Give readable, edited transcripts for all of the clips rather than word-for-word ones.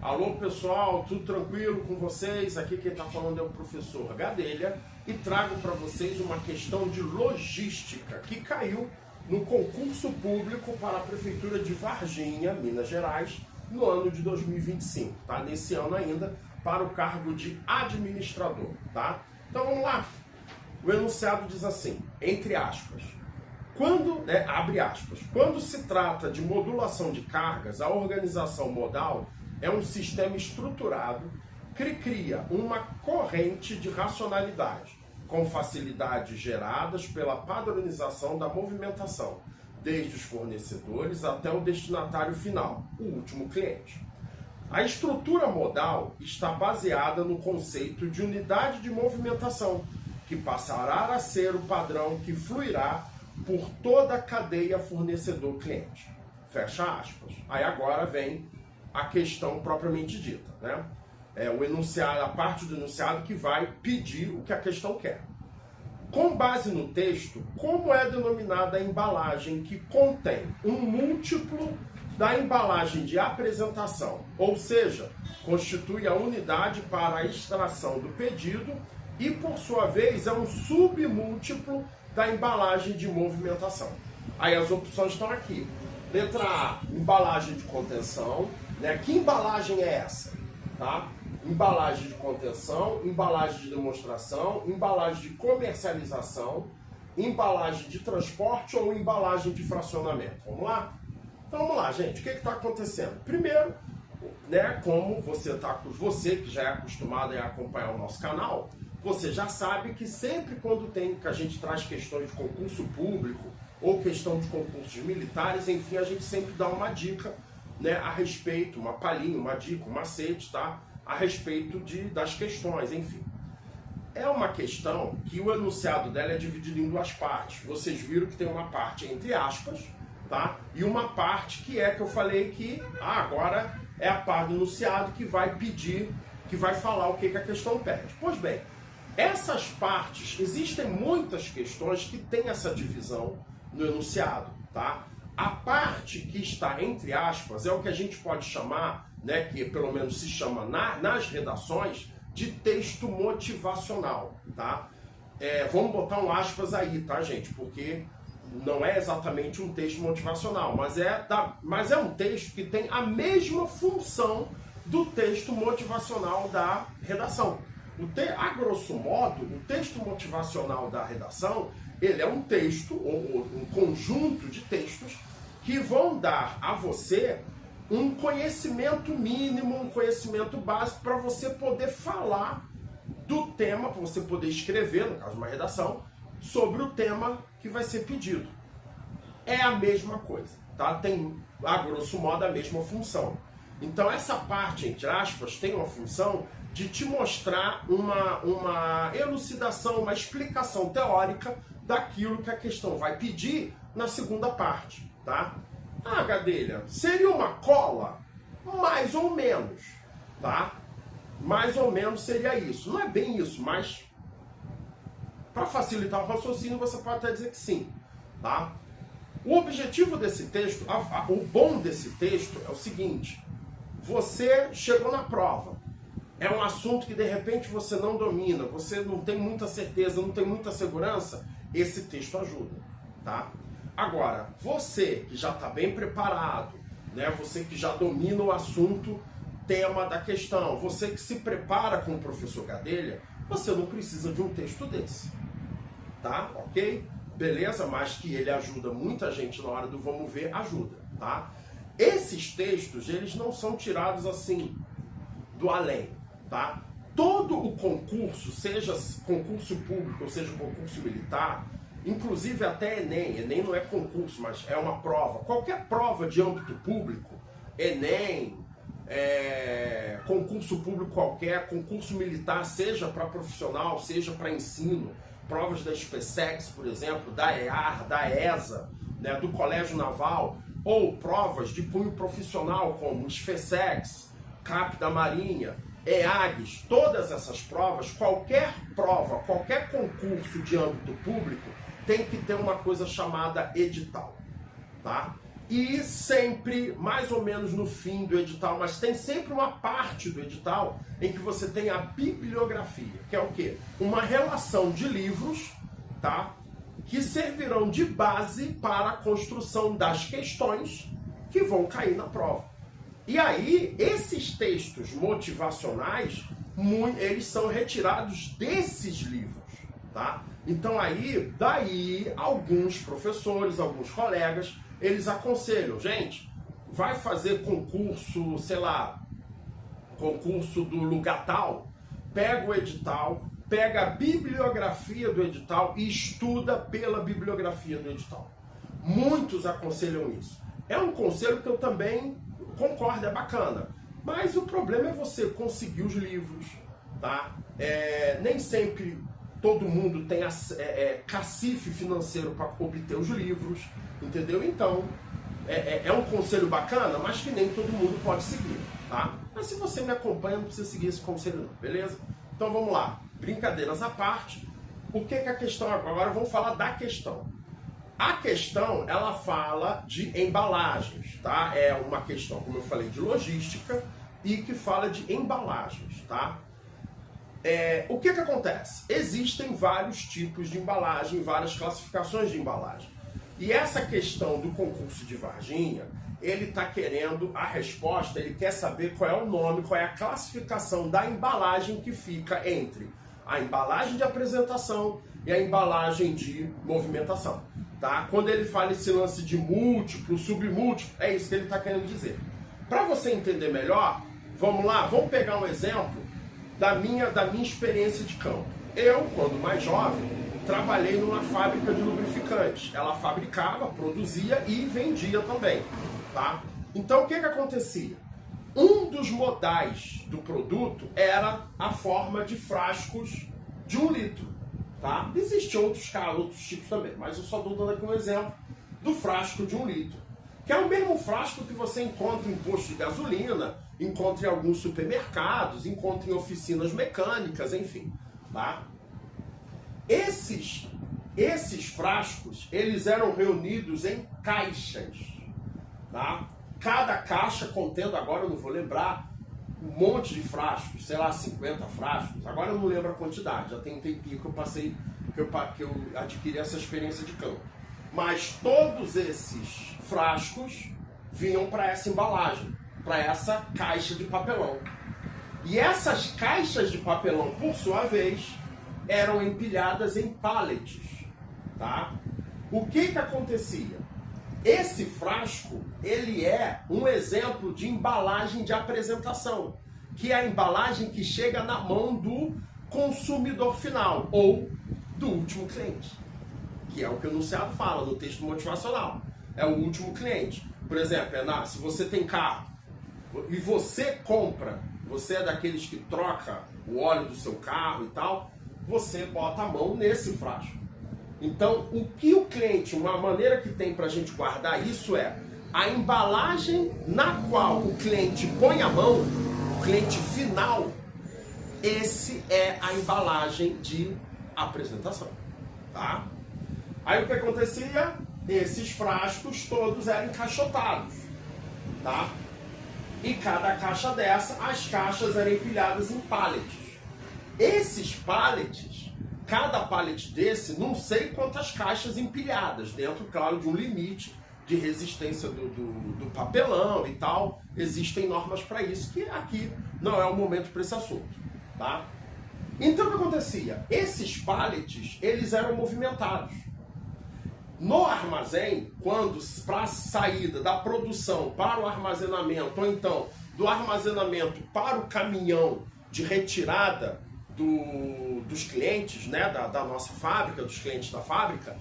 Alô pessoal, tudo tranquilo com vocês? Aqui quem está falando é o professor Gadelha e trago para vocês uma questão de logística que caiu no concurso público para a Prefeitura de Varginha, Minas Gerais, no ano de 2025, tá? Nesse ano ainda, para o cargo de administrador, tá? Então vamos lá. O enunciado diz assim, entre aspas, abre aspas, quando se trata de modulação de cargas, a organização modal é um sistema estruturado que cria uma corrente de racionalidade, com facilidades geradas pela padronização da movimentação, desde os fornecedores até o destinatário final, o último cliente. A estrutura modal está baseada no conceito de unidade de movimentação, que passará a ser o padrão que fluirá por toda a cadeia fornecedor-cliente. Fecha aspas. Aí agora vem a questão propriamente dita, né? O enunciado, a parte do enunciado que vai pedir o que a questão quer. Com base no texto, como é denominada a embalagem que contém um múltiplo da embalagem de apresentação, ou seja, constitui a unidade para a extração do pedido e, por sua vez, é um submúltiplo da embalagem de movimentação. Aí as opções estão aqui. Letra A, embalagem de contenção, né? Que embalagem é essa? Tá? Embalagem de contenção, embalagem de demonstração, embalagem de comercialização, embalagem de transporte ou embalagem de fracionamento. Vamos lá? Então vamos lá, gente. O que está acontecendo? Primeiro, né, como você que já é acostumado a acompanhar o nosso canal, você já sabe que sempre quando que a gente traz questões de concurso público ou questão de concursos militares, enfim, a gente sempre dá uma dica, né, a respeito, uma palhinha, uma dica, um macete, tá? A respeito das questões, enfim. É uma questão que o enunciado dela é dividido em duas partes. Vocês viram que tem uma parte entre aspas, tá? E uma parte que eu falei que agora é a parte do enunciado que vai pedir, que vai falar o que a questão pede. Pois bem, essas partes, existem muitas questões que têm essa divisão no enunciado, tá? A parte que está entre aspas é o que a gente pode chamar, né, que pelo menos se chama nas redações, de texto motivacional, tá? Vamos botar um aspas aí, tá, gente? Porque não é exatamente um texto motivacional, mas é um texto que tem a mesma função do texto motivacional da redação. A grosso modo, o texto motivacional da redação, ele é um texto, ou um conjunto de textos, que vão dar a você um conhecimento mínimo, um conhecimento básico para você poder falar do tema, para você poder escrever, no caso de uma redação, sobre o tema que vai ser pedido. É a mesma coisa, tá? Tem, a grosso modo, a mesma função. Então, essa parte, entre aspas, tem uma função de te mostrar uma elucidação, uma explicação teórica daquilo que a questão vai pedir na segunda parte, tá? Ah, Gadelha, seria uma cola? Mais ou menos, tá? Mais ou menos seria isso. Não é bem isso, mas para facilitar o raciocínio, você pode até dizer que sim, tá? O objetivo desse texto, o bom desse texto é o seguinte: você chegou na prova, é um assunto que de repente você não domina, você não tem muita certeza, não tem muita segurança, esse texto ajuda, tá? Agora, você que já está bem preparado, né? Você que já domina o assunto, tema da questão, você que se prepara com o professor Gadelha, você não precisa de um texto desse, tá? Ok? Beleza? Mas que ele ajuda muita gente na hora do vamos ver, ajuda, tá? Esses textos, eles não são tirados assim, do além, tá? Todo o concurso, seja concurso público ou seja concurso militar, inclusive até Enem não é concurso, mas é uma prova, qualquer prova de âmbito público, Enem, concurso público qualquer, concurso militar, seja para profissional, seja para ensino, provas da SpaceX, por exemplo, da EAR, da ESA, né, do Colégio Naval, ou provas de punho profissional como SpaceX, CAP da Marinha, EAGS, todas essas provas, qualquer prova, qualquer concurso de âmbito público tem que ter uma coisa chamada edital, tá? E sempre, mais ou menos no fim do edital, mas tem sempre uma parte do edital em que você tem a bibliografia, que é o quê? Uma relação de livros, tá? Que servirão de base para a construção das questões que vão cair na prova. E aí, esses textos motivacionais, eles são retirados desses livros, tá? Então aí, daí, alguns professores, alguns colegas, eles aconselham, gente, vai fazer concurso, sei lá, concurso do lugar tal, pega o edital, pega a bibliografia do edital e estuda pela bibliografia do edital. Muitos aconselham isso. É um conselho que eu também concordo, é bacana. Mas o problema é você conseguir os livros, tá? Nem sempre todo mundo tem cacife financeiro para obter os livros, entendeu? Então, é um conselho bacana, mas que nem todo mundo pode seguir, tá? Mas se você me acompanha, não precisa seguir esse conselho não, beleza? Então vamos lá, brincadeiras à parte. O que é a questão agora? Agora vamos falar da questão. A questão, ela fala de embalagens, tá? É uma questão, como eu falei, de logística e que fala de embalagens, tá? O que acontece? Existem vários tipos de embalagem, várias classificações de embalagem. E essa questão do concurso de Varginha, ele está querendo a resposta, ele quer saber qual é o nome, qual é a classificação da embalagem que fica entre a embalagem de apresentação e a embalagem de movimentação. Tá? Quando ele fala esse lance de múltiplo, submúltiplo, é isso que ele está querendo dizer. Para você entender melhor, vamos lá, vamos pegar um exemplo da minha experiência de campo. Eu, quando mais jovem, trabalhei numa fábrica de lubrificantes. Ela fabricava, produzia e vendia também. Tá? Então o que acontecia? Um dos modais do produto era a forma de frascos de 1 litro. Tá? Existem outros tipos também, mas eu só estou dando aqui um exemplo do frasco de 1 litro, que é o mesmo frasco que você encontra em posto de gasolina, encontra em alguns supermercados, encontra em oficinas mecânicas, enfim. Tá? Esses frascos, eles eram reunidos em caixas. Tá? Cada caixa contendo, agora eu não vou lembrar, um monte de frascos, sei lá, 50 frascos. Agora eu não lembro a quantidade, já tem um tempinho que eu passei, que eu adquiri essa experiência de campo. Mas todos esses frascos vinham para essa embalagem, para essa caixa de papelão. E essas caixas de papelão, por sua vez, eram empilhadas em pallets. Tá? O que acontecia? Esse frasco, ele é um exemplo de embalagem de apresentação, que é a embalagem que chega na mão do consumidor final, ou do último cliente, que é o que o enunciado fala no texto motivacional. É o último cliente. Por exemplo, se você tem carro e você compra, você é daqueles que troca o óleo do seu carro e tal, você bota a mão nesse frasco. Então, o que o cliente, uma maneira que tem para a gente guardar isso é a embalagem na qual o cliente põe a mão, o cliente final, esse é a embalagem de apresentação, tá? Aí o que acontecia? Esses frascos todos eram encaixotados, tá? E cada caixa dessa, as caixas eram empilhadas em pallets. Esses pallets, cada pallet desse, não sei quantas caixas empilhadas, dentro, claro, de um limite de resistência do papelão e tal. Existem normas para isso, que aqui não é o momento para esse assunto. Tá? Então o que acontecia? Esses pallets, eles eram movimentados. No armazém, quando para a saída da produção para o armazenamento, ou então do armazenamento para o caminhão de retirada dos clientes, né, da nossa fábrica, dos clientes da fábrica,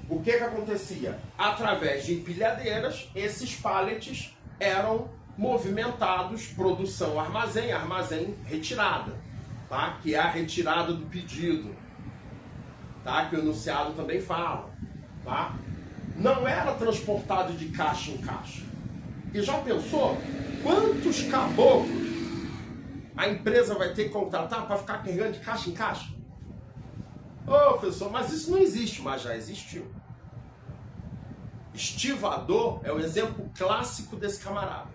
o que acontecia? Através de empilhadeiras, esses pallets eram movimentados, produção armazém, armazém retirada, tá? Que é a retirada do pedido, tá? Que o enunciado também fala, tá? Não era transportado de caixa em caixa. E já pensou quantos caboclos a empresa vai ter que contratar para ficar carregando de caixa em caixa? Ô, professor, mas isso não existe, mas já existiu. estivador é o exemplo clássico desse camarada,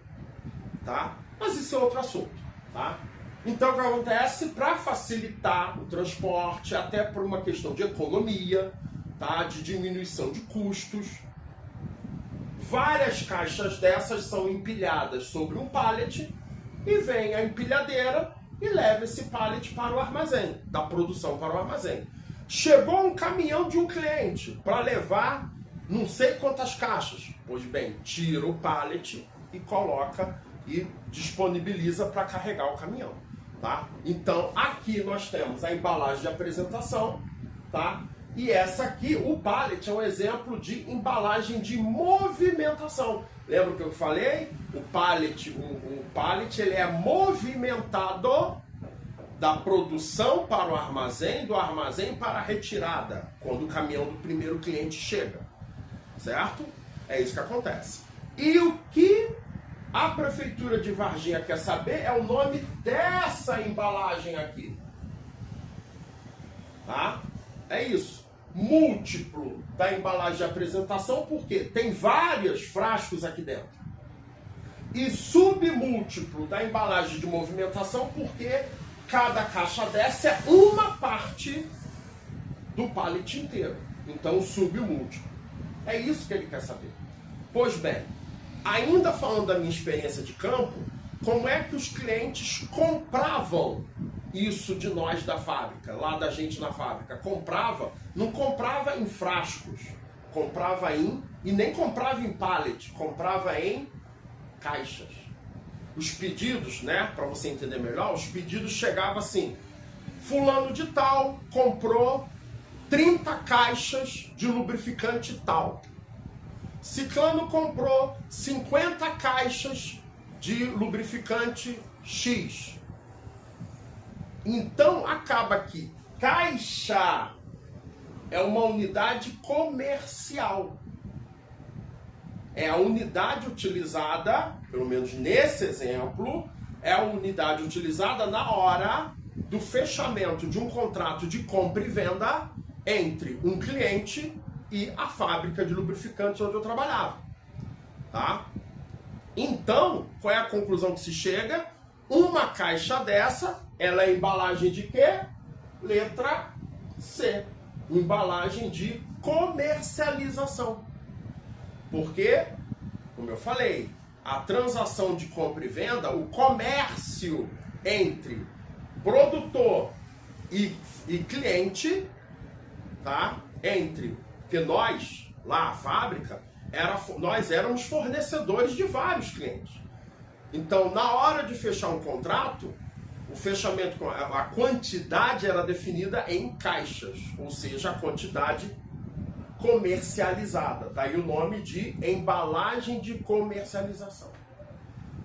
tá? Mas isso é outro assunto, tá? Então o que acontece? Para facilitar o transporte, até por uma questão de economia, tá? De diminuição de custos, várias caixas dessas são empilhadas sobre um pallet e vem a empilhadeira e leva esse pallet para o armazém, da produção para o armazém. Chegou um caminhão de um cliente para levar não sei quantas caixas. Pois bem, tira o pallet e coloca e disponibiliza para carregar o caminhão, tá? Então, aqui nós temos a embalagem de apresentação, tá? E essa aqui, o pallet, é um exemplo de embalagem de movimentação. Lembra o que eu falei? O pallet ele é movimentado da produção para o armazém, do armazém para a retirada, quando o caminhão do primeiro cliente chega. Certo? É isso que acontece. E o que a Prefeitura de Varginha quer saber é o nome dessa embalagem aqui. Tá? É isso. Múltiplo da embalagem de apresentação, porque tem vários frascos aqui dentro. E submúltiplo da embalagem de movimentação, porque cada caixa dessa é uma parte do pallet inteiro. Então, submúltiplo. É isso que ele quer saber. Pois bem, ainda falando da minha experiência de campo, como é que os clientes compravam isso de nós da fábrica, lá da gente na fábrica? Não comprava em frascos, comprava e nem comprava em pallet, comprava em caixas. Os pedidos, né, para você entender melhor, os pedidos chegavam assim: fulano de tal comprou 30 caixas de lubrificante tal. Ciclano comprou 50 caixas de lubrificante X. Então acaba que caixa é uma unidade comercial. É a unidade utilizada, pelo menos nesse exemplo, é a unidade utilizada na hora do fechamento de um contrato de compra e venda entre um cliente e a fábrica de lubrificantes onde eu trabalhava, tá? Então, qual é a conclusão que se chega? Uma caixa dessa, ela é embalagem de quê? Letra C. Embalagem de comercialização. Porque, como eu falei, a transação de compra e venda, o comércio entre produtor e cliente, tá? Porque nós, lá a fábrica, nós éramos fornecedores de vários clientes. Então, na hora de fechar um contrato, o fechamento, a quantidade era definida em caixas, ou seja, a quantidade comercializada. Daí o nome de embalagem de comercialização.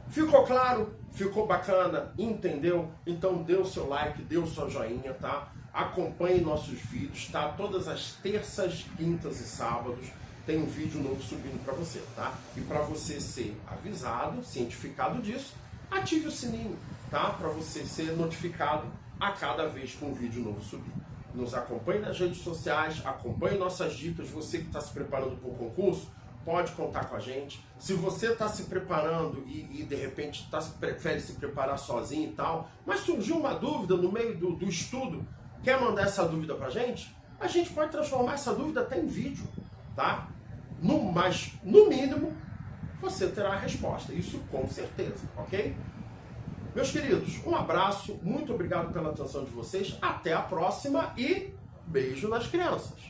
Ficou claro? Ficou bacana? Entendeu? Então dê o seu like, dê o seu joinha, tá? Acompanhe nossos vídeos, tá? Todas as terças, quintas e sábados tem um vídeo novo subindo para você, tá? E para você ser avisado, cientificado disso, ative o sininho, tá? Para você ser notificado a cada vez que um vídeo novo subir. Nos acompanhe nas redes sociais, acompanhe nossas dicas. Você que está se preparando para o concurso, pode contar com a gente. Se você está se preparando e de repente prefere se preparar sozinho e tal, mas surgiu uma dúvida no meio do estudo, quer mandar essa dúvida para a gente pode transformar essa dúvida até em vídeo, tá? Mas, no mínimo, você terá a resposta. Isso com certeza, ok? Meus queridos, um abraço, muito obrigado pela atenção de vocês, até a próxima e beijo nas crianças.